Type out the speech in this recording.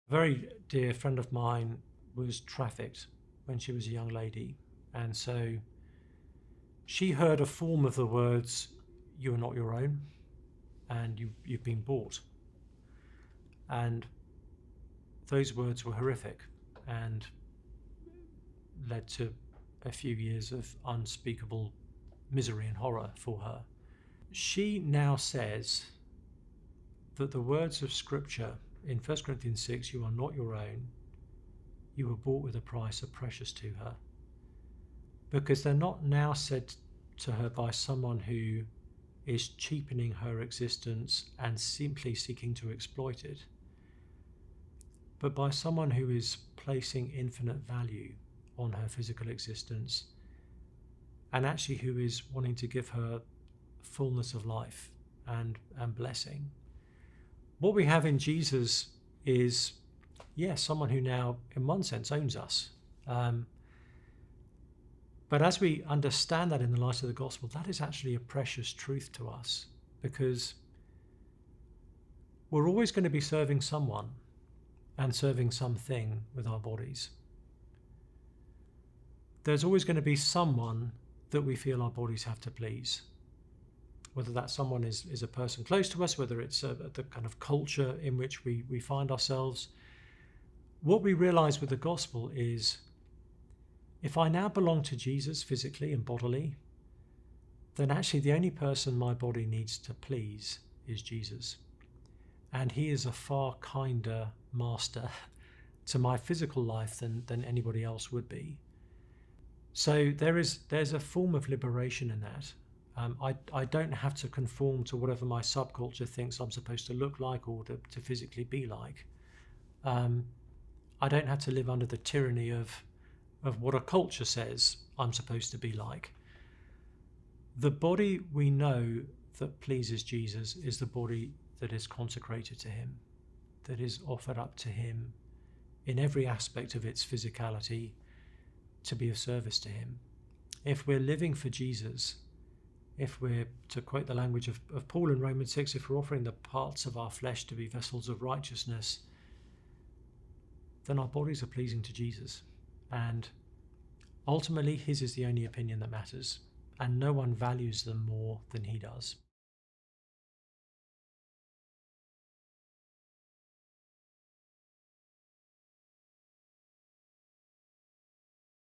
A very dear friend of mine was trafficked when she was a young lady, and so she heard a form of the words, "You are not your own," and you've been bought. And those words were horrific and led to a few years of unspeakable misery and horror for her. She now says that the words of Scripture in 1 Corinthians 6, "You are not your own, you were bought with a price," are precious to her, because they're not now said to her by someone who is cheapening her existence and simply seeking to exploit it, but by someone who is placing infinite value on her physical existence and actually who is wanting to give her fullness of life and blessing. What we have in Jesus is, yes, someone who now, in one sense, owns us. But as we understand that in the light of the gospel, that is actually a precious truth to us, because we're always going to be serving someone and serving something with our bodies. There's always going to be someone that we feel our bodies have to please. Whether that someone is a person close to us, whether it's the kind of culture in which we find ourselves. What we realize with the gospel is, if I now belong to Jesus physically and bodily, then actually the only person my body needs to please is Jesus. And he is a far kinder master to my physical life than anybody else would be. So there's a form of liberation in that. I don't have to conform to whatever my subculture thinks I'm supposed to look like or to physically be like. I don't have to live under the tyranny of what a culture says I'm supposed to be like. The body we know that pleases Jesus is the body that is consecrated to him, that is offered up to him in every aspect of its physicality to be of service to him. If we're living for Jesus, if we're, to quote the language of Paul in Romans 6, if we're offering the parts of our flesh to be vessels of righteousness, then our bodies are pleasing to Jesus. And ultimately, his is the only opinion that matters, and no one values them more than he does.